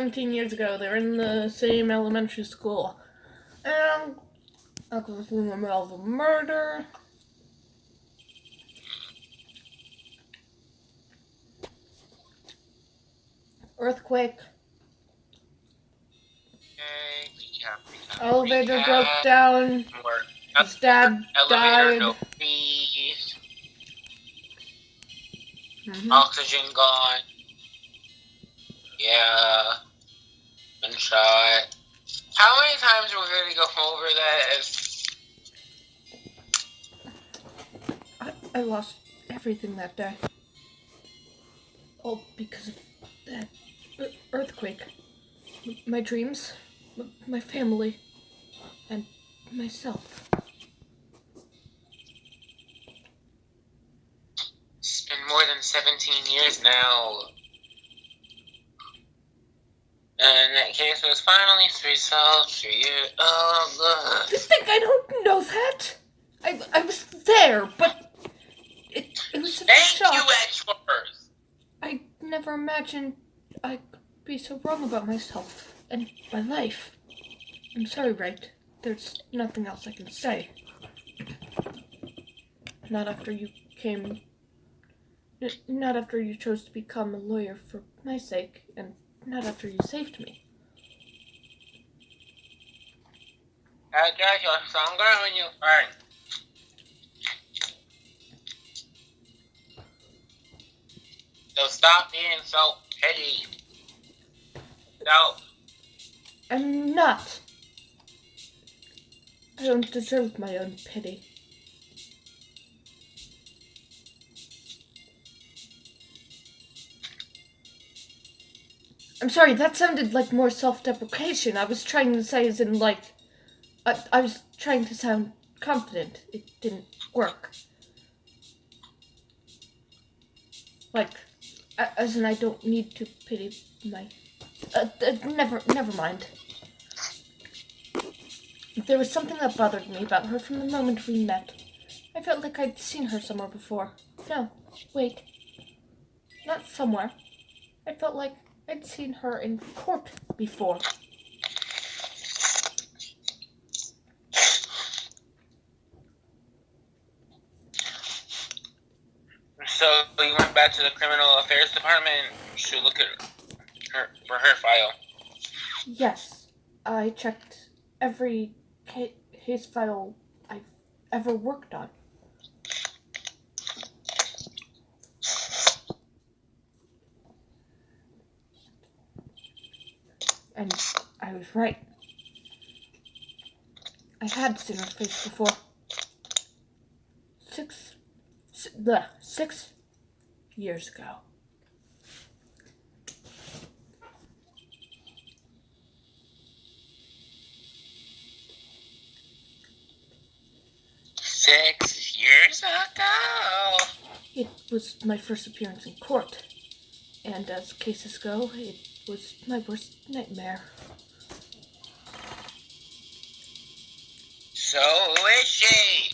17 years ago. They were in the same elementary school. And I was in the middle of a murder. Earthquake. Elevator broke down. His dad died. No breeze. Mm-hmm. Oxygen gone. Yeah. Been shot. How many times are we going to go over that? I lost everything that day. All because of that earthquake. My dreams, my family, and myself. It's been more than 17 years now. And that case was finally resolved for you. Oh, You think I don't know that? I was there, but it was such a shock. Thank you, Edgeworth! I never imagined I could be so wrong about myself and my life. I'm sorry, Wright. There's nothing else I can say. Not after you came... Not after you chose to become a lawyer for my sake, and not after you saved me. I guess you're stronger when you earn. So stop being so petty. No. I'm not. I don't deserve my own pity. I'm sorry, that sounded like more self-deprecation. I was trying to say as in like... I was trying to sound confident. It didn't work. Like, as in I don't need to pity my... never mind. There was something that bothered me about her from the moment we met. I felt like I'd seen her somewhere before. No, wait. Not somewhere. I felt like I'd seen her in court before. So you went back to the criminal affairs department to look at her for her file. Yes, I checked every case file I've ever worked on. And I was right. I had seen her face before. 6 years ago. Six years ago. It was my first appearance in court. And as cases go, it was my worst nightmare. So who is she?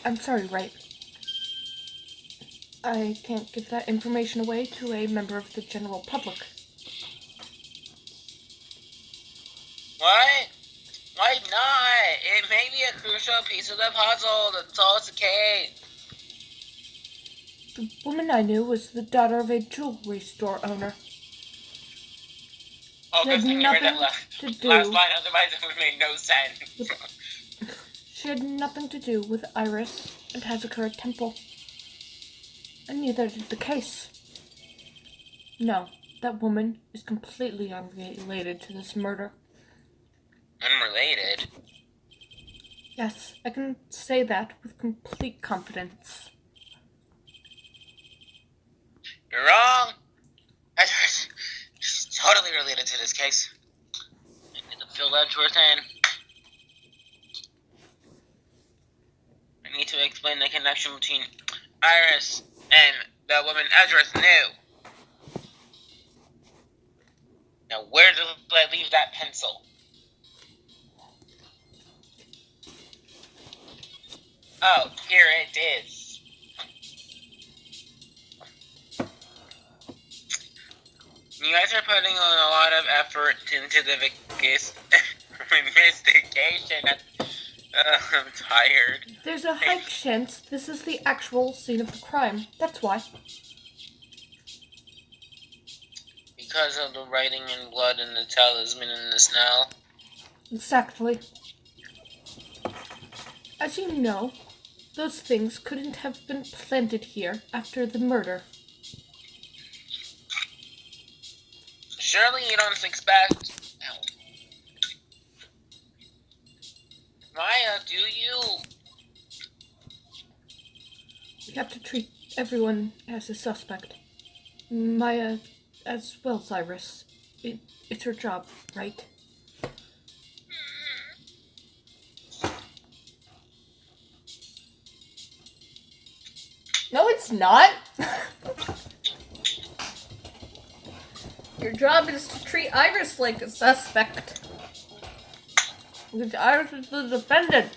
I'm sorry, Wright. I can't give that information away to a member of the general public. What? Why not? It may be a crucial piece of the puzzle. That's all it's okay. The woman I knew was the daughter of a jewelry store owner. Oh, She had good thing you read that nothing to last do. line, otherwise it would have made no sense. She had nothing to do with Iris and Hazakura Temple. And neither did the case. No, that woman is completely unrelated to this murder. Unrelated? Yes, I can say that with complete confidence. You're wrong. She's totally related to this case. I need to fill Edgeworth in. I need to explain the connection between Iris and the woman Edgeworth knew. Now, where did I leave that pencil? Oh, here it is. You guys are putting a lot of effort into the investigation. I'm tired. There's a high chance this is the actual scene of the crime. That's why. Because of the writing in blood and the talisman in the snow. Exactly. As you know, those things couldn't have been planted here after the murder. Surely you don't expect... Maya, do you? We have to treat everyone as a suspect. Maya as well, Cyrus. It's her job, right? No, it's not. Your job is to treat Iris like a suspect. Because Iris is the defendant.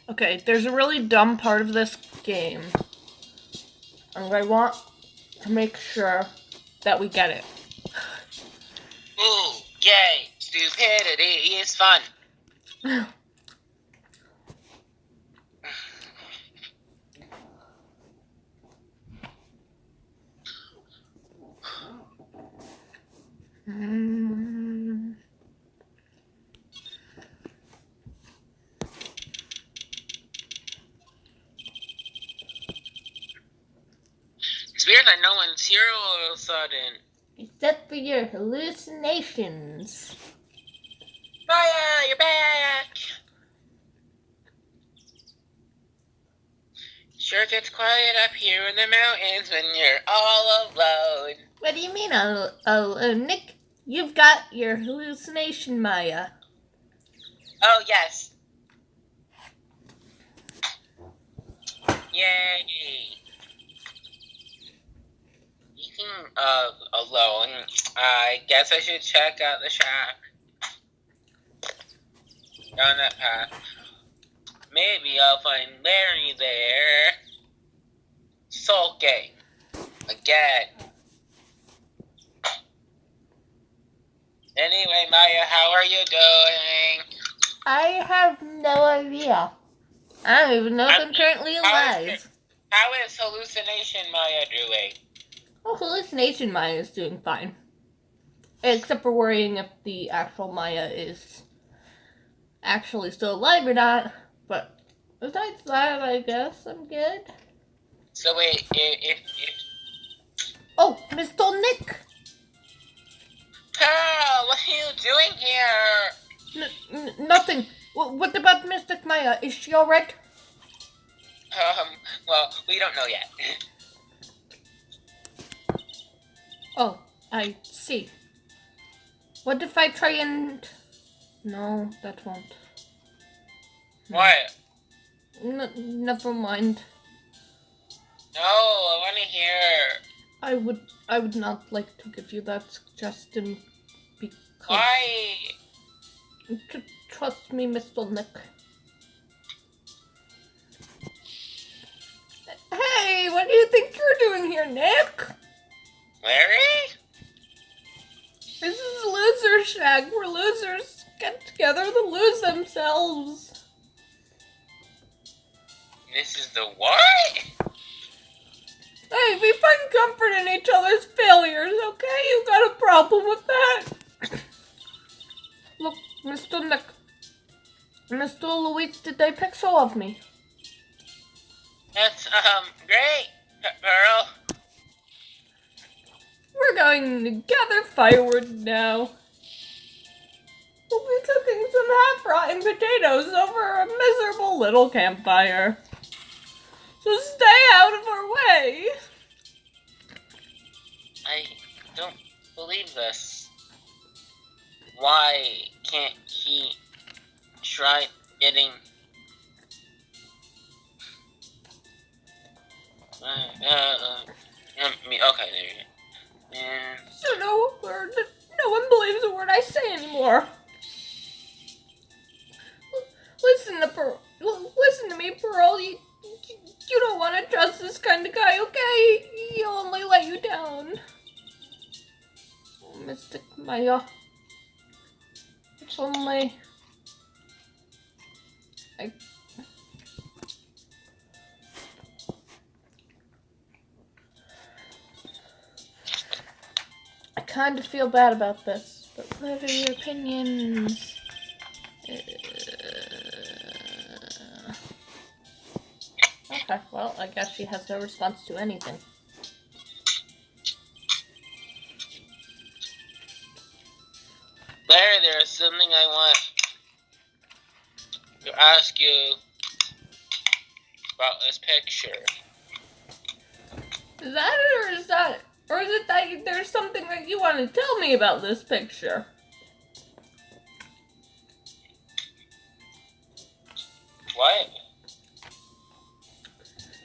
Okay, there's a really dumb part of this game. And I want to make sure that we get it. Ooh, yay! Stupidity is fun. It's weird that no one's here all of a sudden. Except for your hallucinations. Maya, you're back! Sure gets quiet up here in the mountains when you're all alone. What do you mean, Nick? You've got your hallucination, Maya. Oh, yes. Yay. Speaking of alone, I guess I should check out the shack. Down that path. Maybe I'll find Larry there. Sulking. Again. Anyway, Maya, how are you doing? I have no idea. I don't even know if I'm currently alive. How is Hallucination Maya doing? Oh, Hallucination Maya is doing fine. Except for worrying if the actual Maya is actually still alive or not. But besides that, I guess I'm good. So wait, if... Oh, Mr. Nick! Carl, what are you doing here? Nothing. What about Mystic Maya? Is she alright? Well, we don't know yet. Oh, I see. What if I try and... No, that won't. What? Never mind. No, I want to hear. I would not like to give you that suggestion because... Why? Trust me, Mr. Nick. Hey, what do you think you're doing here, Nick? Larry? This is Loser Shack, where losers get together to lose themselves. This is the what? Hey, we find comfort in each other's failures, okay? You got a problem with that? Look, Mr. Nick. Mr. Louis did a pixel of me. That's, great, Pearl. We're going to gather firewood now. We'll be cooking some half-rotten potatoes over a miserable little campfire. So stay out of our way. I don't believe this. Why can't he try getting... okay, there you go. So no No one believes a word I say anymore. Listen to me, Pearl. You don't want to trust this kind of guy, okay? He'll only let you down. Oh, Mystic Maya. It's only... I kind of feel bad about this, but what are your opinions? Okay, well, I guess she has no response to anything. Larry, there is something I want to ask you about this picture. Is it that there's something that you want to tell me about this picture? What?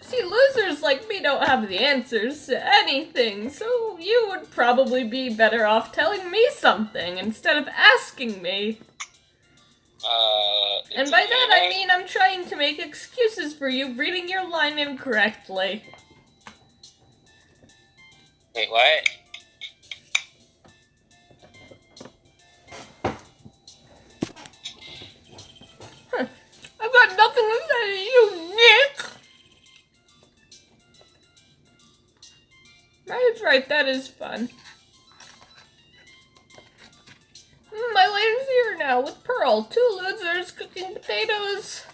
See, losers like me don't have the answers to anything, so you would probably be better off telling me something instead of asking me. And by that I mean I'm trying to make excuses for you reading your line incorrectly. Wait, what? I've got nothing to say to you, Nick! That's right, that is fun. My lady's here now with Pearl, 2 losers cooking potatoes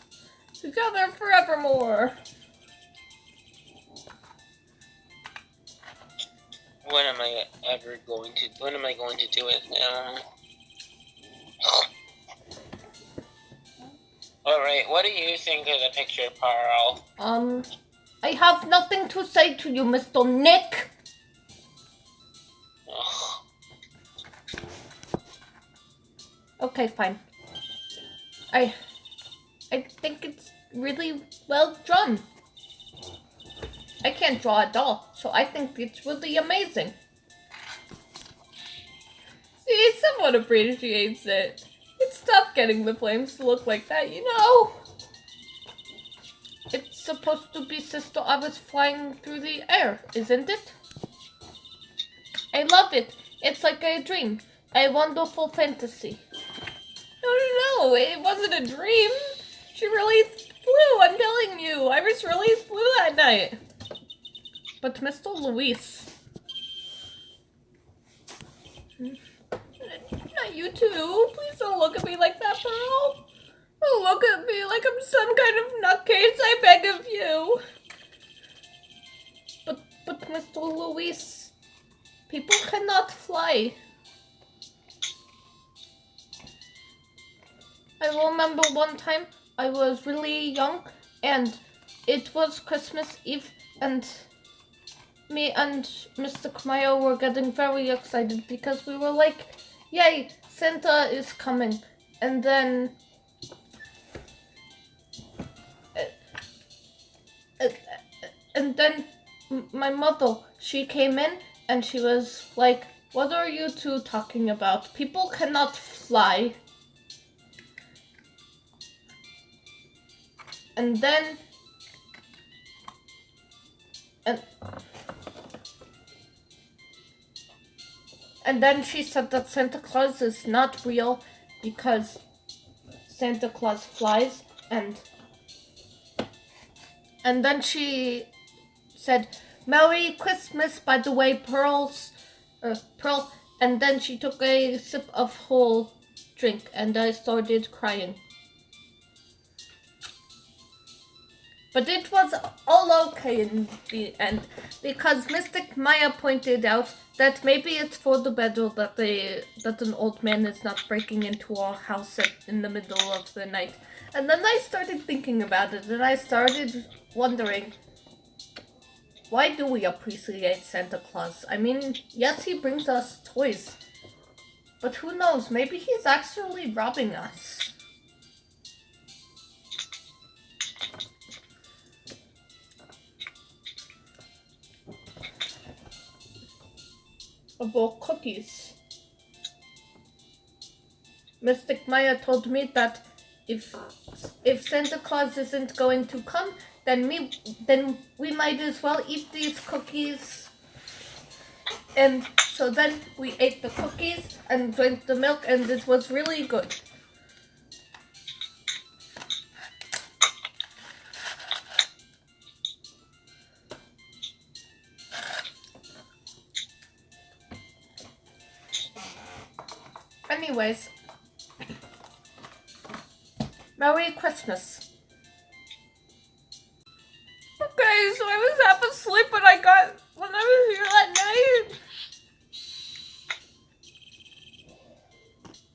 together forevermore. When am I going to do it now? Alright, what do you think of the picture, Pearl? I have nothing to say to you, Mr. Nick. Ugh. Okay, fine. I think it's really well drawn. I can't draw at all, so I think it's really amazing. See, someone appreciates it. It's tough getting the flames to look like that, you know. It's supposed to be Sister Avis flying through the air, isn't it? I love it. It's like a dream. A wonderful fantasy. No, it wasn't a dream. She really flew, I'm telling you. Iris really flew that night. But Mr. Luis... Not you too. Please don't look at me like that, Pearl. Don't look at me like I'm some kind of nutcase, I beg of you. But Mr. Luis, people cannot fly. I remember one time I was really young and it was Christmas Eve and me and Mr. Kamayo were getting very excited because we were like, yay, Santa is coming. And then my mother, she came in and she was like, what are you two talking about? People cannot fly. And then she said that Santa Claus is not real because Santa Claus flies, and then she said, Merry Christmas, by the way, Pearl, and then she took a sip of whole drink, and I started crying. But it was all okay in the end, because Mystic Maya pointed out that maybe it's for the better that an old man is not breaking into our house in the middle of the night. And then I started thinking about it, and I started wondering, why do we appreciate Santa Claus? I mean, yes, he brings us toys, but who knows, maybe he's actually robbing us. Of all cookies. Mystic Maya told me that if Santa Claus isn't going to come, then we might as well eat these cookies. And so then we ate the cookies and drank the milk, and it was really good. Anyways, Merry Christmas. Okay, so I was half asleep when I was here that night.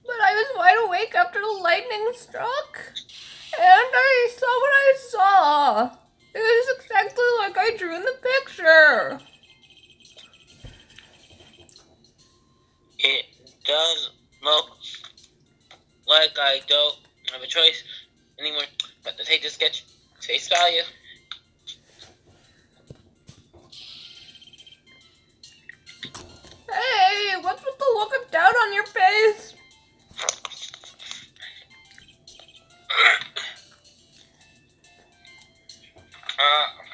But I was wide awake after the lightning struck. And I saw what I saw. It was exactly like I drew in the picture. It does look like I don't have a choice anymore but to take the sketch face value. Hey, what's with the look of doubt on your face?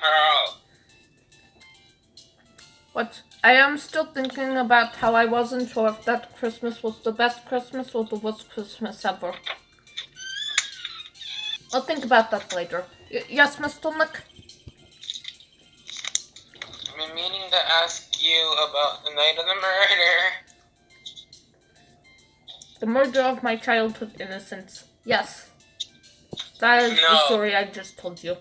Pearl. What? I am still thinking about how I wasn't sure if that Christmas was the best Christmas or the worst Christmas ever. I'll think about that later. Yes, Mr. Nick? I've been meaning to ask you about the night of the murder. The murder of my childhood innocence. Yes. That is the story I just told you.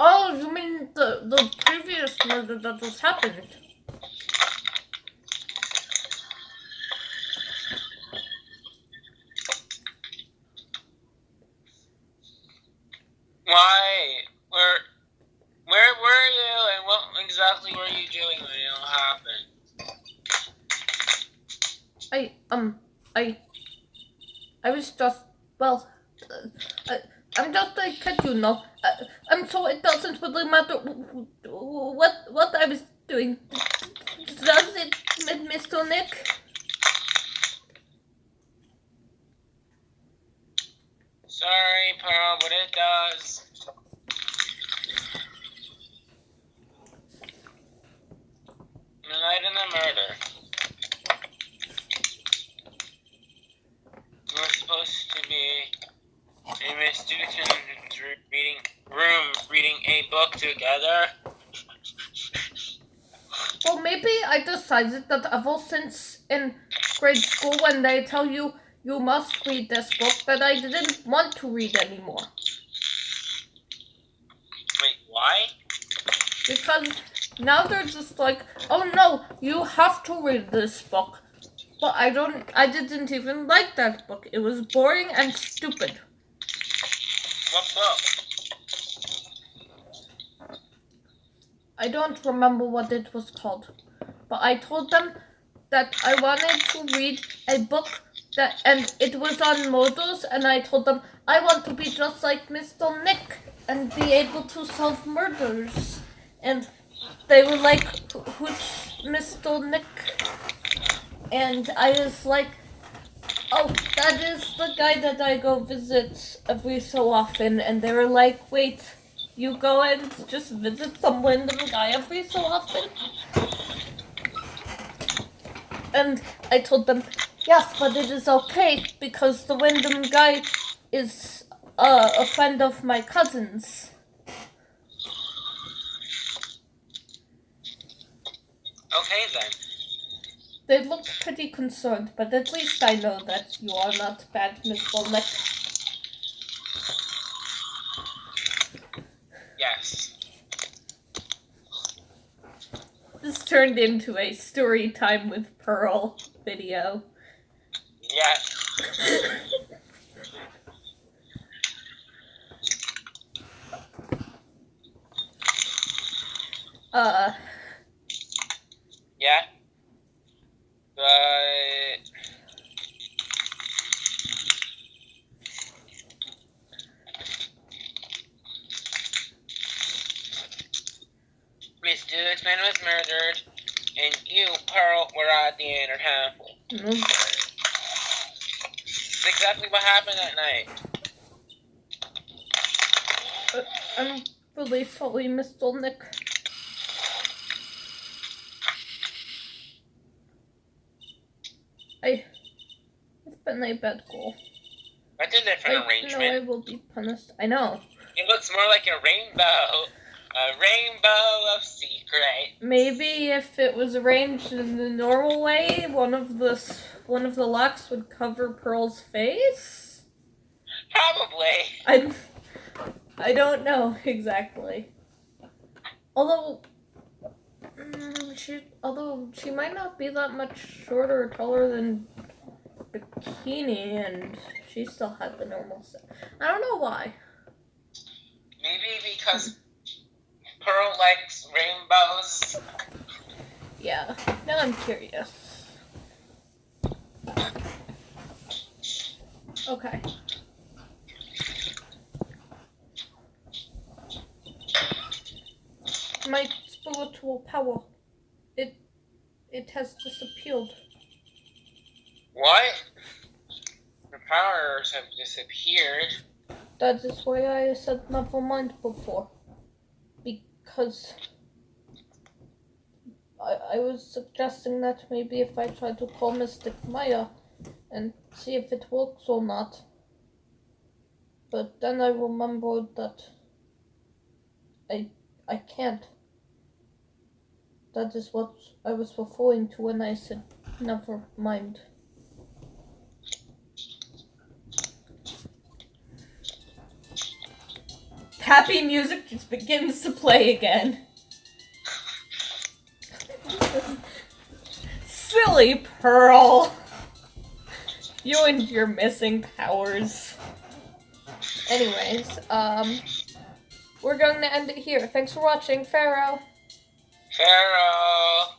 Oh, you mean the previous murder that just happened? Why? Where were you, and what exactly were you doing when it all happened? I was just, well, I'm just a kid, you know. And so it doesn't really matter what I was doing. Does it, Mr. Nick? Sorry, Pearl, but it does. The night of the murder. We're supposed to be in Miss Dutton's reading a book together. Well, maybe I decided that ever since in grade school when they tell you you must read this book, that I didn't want to read anymore. Wait, why? Because now they're just like, oh no, you have to read this book. But I didn't even like that book. It was boring and stupid. What book? I don't remember what it was called. But I told them that I wanted to read a book and it was on murders, and I told them I want to be just like Mr. Nick and be able to solve murders. And they were like, who's Mr. Nick? And I was like, oh, that is the guy that I go visit every so often. And they were like, wait, you go and just visit some random guy every so often? And I told them, yes, but it is okay because the random guy is a friend of my cousin's. Okay then. They looked pretty concerned, but at least I know that you are not bad, Miss Nick. Yes. This turned into a story time with Pearl video. Yes. Yeah. But Miss Dixman was murdered, and you, Pearl, were at the entertainment. It's exactly what happened that night. I'm really sorry, Mr. Nick. It's been a bad goal. That's a different arrangement. I will be punished. I know. It looks more like a rainbow. A rainbow of secret. Maybe if it was arranged in the normal way, one of the locks would cover Pearl's face? Probably. I don't know exactly. Although she might not be that much shorter or taller than Bikini, and she still had the normal set. I don't know why. Maybe because Pearl likes rainbows. Yeah, now I'm curious. Okay. My spiritual power. It has disappeared. What? The powers have disappeared. That is why I said never mind before. Because I was suggesting that maybe if I try to call Mystic Maya and see if it works or not. But then I remembered that I can't. That is what I was referring to when I said never mind. Happy music just begins to play again. Silly Pearl. You and your missing powers. Anyways, we're going to end it here. Thanks for watching, Pharaoh. Pharaoh.